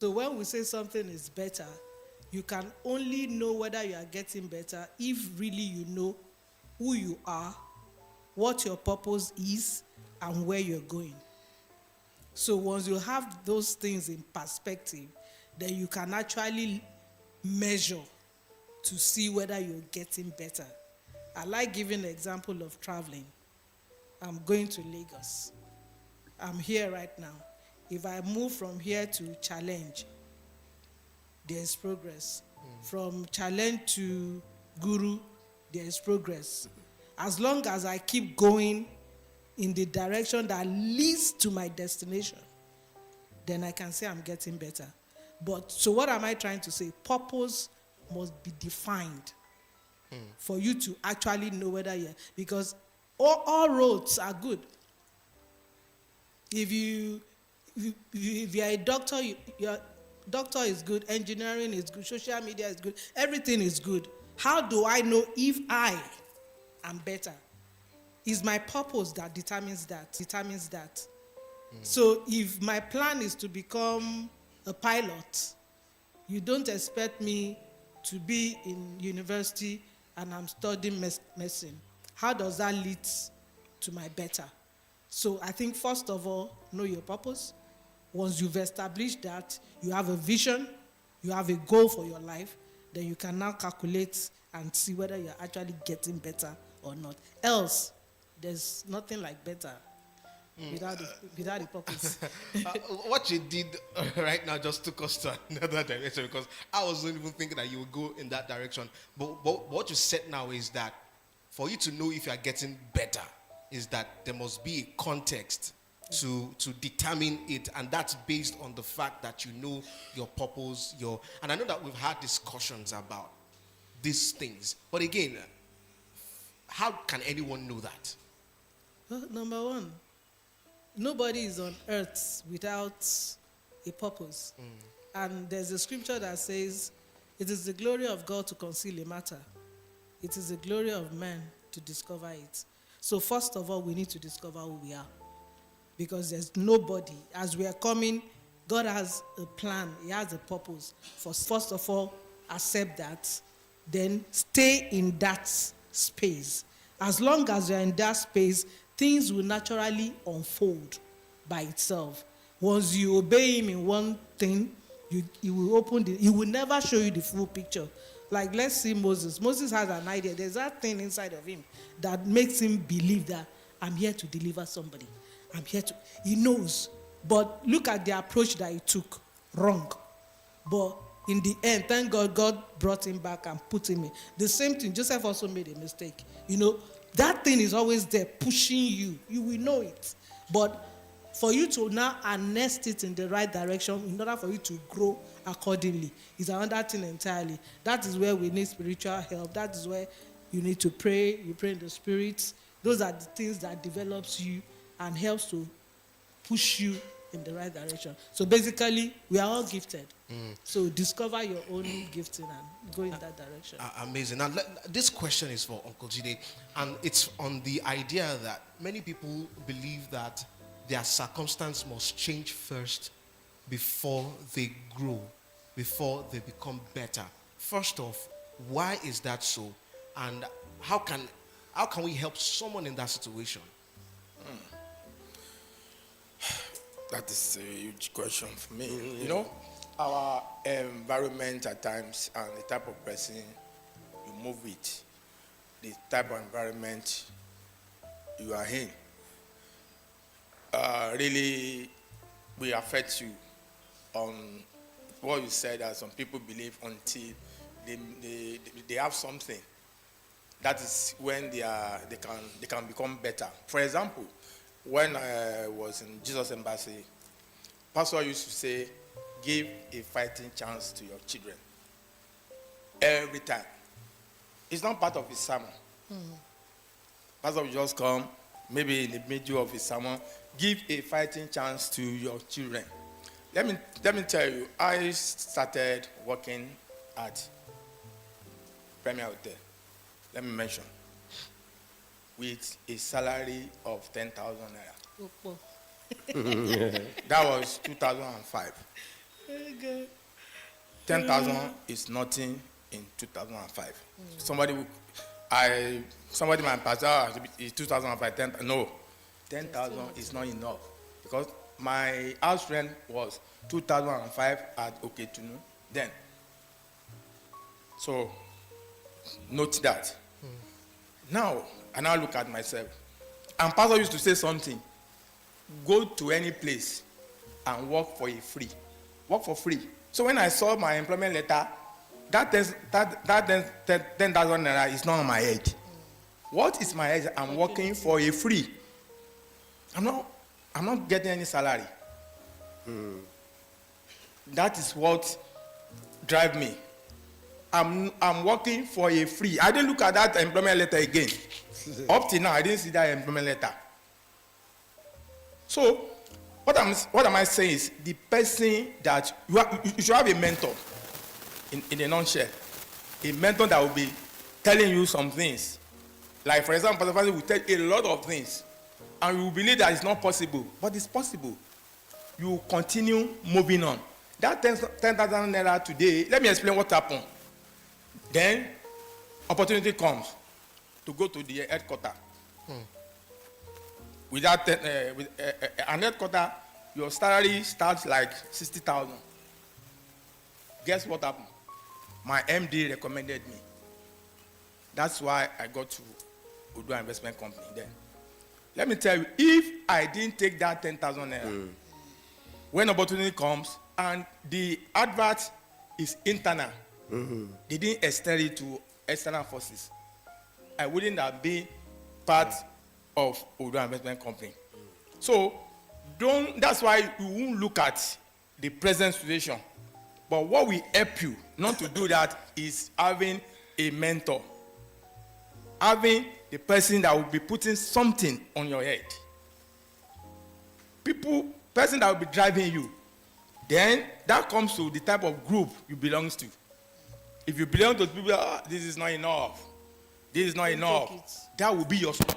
So when we say something is better, you can only know whether you are getting better if really you know who you are, what your purpose is, and where you're going. So once you have those things in perspective, then you can actually measure to see whether you're getting better. I like giving an example of traveling. I'm going to Lagos. I'm here right now. If I move from here to Challenge, there's progress. From Challenge to Guru, there's progress. As long as I keep going in the direction that leads to my destination, then I can say I'm getting better. But so what am I trying to say? Purpose must be defined for you to actually know whether you're, because all roads are good. If you're a doctor, your doctor is good, engineering is good, social media is good, everything is good. How do I know if I am better? It's my purpose that determines that. So if my plan is to become a pilot, you don't expect me to be in university and I'm studying medicine. How does that lead to my better? So I think first of all, know your purpose. Once you've established that, you have a vision, you have a goal for your life, then you can now calculate and see whether you're actually getting better or not. Else, there's nothing like better without the purpose. What you did right now just took us to another direction, because I wasn't even thinking that you would go in that direction. But what you said now is that for you to know if you are getting better, is that there must be a context to determine it, and that's based on the fact that you know your purpose, and I know that we've had discussions about these things. But again, how can anyone know that? Well, number one, nobody is on earth without a purpose. And there's a scripture that says, it is the glory of God to conceal a matter. It is the glory of man to discover it. So first of all, we need to discover who we are. Because there's nobody. As we are coming, God has a plan. He has a purpose. First of all, accept that. Then stay in that space. As long as you're in that space, things will naturally unfold by itself. Once you obey him in one thing, he will never show you the full picture. Like, let's see Moses. Moses has an idea. There's that thing inside of him that makes him believe that I'm here to deliver somebody. He knows. But look at the approach that he took. Wrong. But in the end, thank God, God brought him back and put him in. The same thing, Joseph also made a mistake. That thing is always there pushing you. You will know it. But for you to now harness it in the right direction, in order for you to grow accordingly, is another thing entirely. That is where we need spiritual help. That is where you need to pray. You pray in the spirit. Those are the things that develops you and helps to push you in the right direction. So basically, we are all gifted. So discover your own gifting and go in that direction. Amazing. Now, this question is for Uncle Jide, and it's on the idea that many people believe that their circumstance must change first before they grow, before they become better. First off, why is that so? And how can we help someone in that situation? That is a huge question for me. Our environment at times and the type of person you move with, the type of environment you are in, really will affect you on what you said, that some people believe until they have something. That is when they can become better. For example, when I was in Jesus Embassy, Pastor used to say, give a fighting chance to your children. Every time. It's not part of his sermon. Pastor will just come, maybe in the middle of his sermon, give a fighting chance to your children. Let me tell you, I started working at Premier Hotel. Let me mention. With a salary of 10,000 naira. That was 2005. Okay. 10,000 is nothing in 2005. Somebody, my pastor, is 2005. 10, no, 10,000 is not enough because my house rent was 2005 at Oketunu then. So note that. Now, I now look at myself. And pastor used to say something. Go to any place and work for a free. Work for free. So when I saw my employment letter, that 10,000 naira is not on my head. What is my head? I'm working for a free. I'm not getting any salary. That is what drive me. I'm working for a free. I didn't look at that employment letter again. Up till now, I didn't see that employment letter. So, what am I saying is the person that you should have a mentor in a nutshell. A mentor that will be telling you some things. Like, for example, Pastor Francis will tell you a lot of things. And you will believe that it's not possible. But it's possible. You continue moving on. That 10,000 naira today, let me explain what happened. Then, opportunity comes to go to the headquarters. With that, an headquarter, your salary starts like 60,000. Guess what happened? My MD recommended me. That's why I got to Odua Investment Company then. Let me tell you, if I didn't take that 10,000 naira, when opportunity comes and the advert is internal, they didn't extend it to external forces, I wouldn't have been part of Odua Investment Company. So, that's why you won't look at the present situation. But what will help you not to do that is having a mentor. Having the person that will be putting something on your head. Person that will be driving you. Then that comes to the type of group you belong to. If you belong to people, this is not enough. This is not enough. That will be your slogan.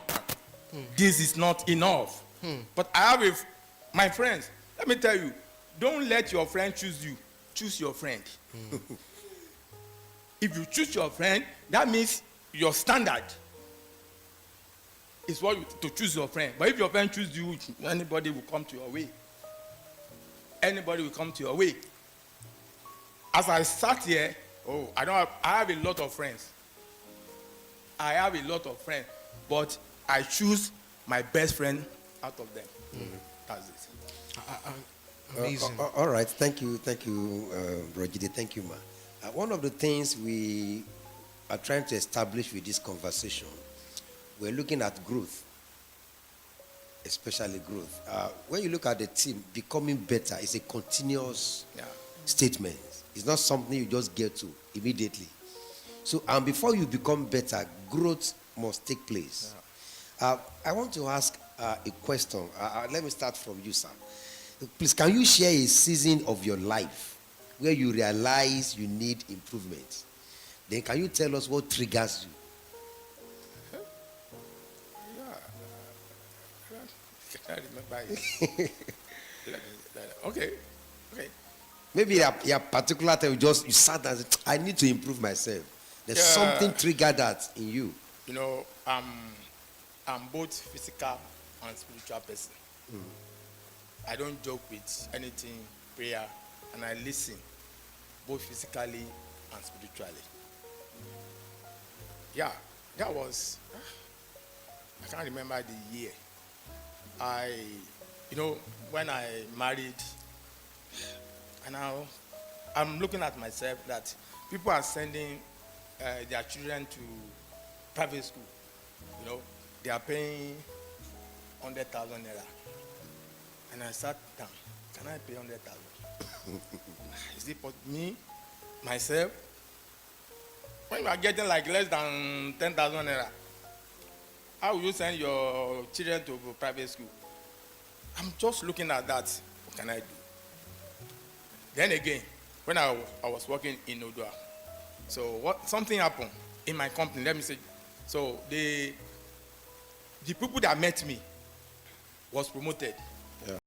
This is not enough. But I have my friends, let me tell you, don't let your friend choose you. Choose your friend. If you choose your friend, that means your standard is to choose your friend. But if your friend chooses you, anybody will come to your way. Anybody will come to your way. As I sat here, I have a lot of friends. But I choose my best friend out of them. That's it. Amazing. All right, thank you, Rojide, thank you, ma. One of the things we are trying to establish with this conversation, we're looking at growth, especially growth. When you look at the team, becoming better is a continuous statement. It's not something you just get to immediately. So, and before you become better, growth must take place. I want to ask a question. Let me start from you, sir. Please, can you share a season of your life where you realize you need improvement? Then can you tell us what triggers you? I remember it. Okay. Maybe a particular time you sat and said, I need to improve myself. There's something triggered that in you. You know, I'm both physical and spiritual person. I don't joke with anything, prayer, and I listen, both physically and spiritually. Yeah, that was, I can't remember the year. When I married, and now I'm looking at myself that people are sending their children to private school. They are paying 100,000 naira. And I sat down. Can I pay 100,000? Is it for me, myself? When you are getting like less than 10,000 naira, how will you send your children to private school? I'm just looking at that. What can I do? Then again, when I was working in Odua, so something happened in my company. Let me say, so the people that met me was promoted.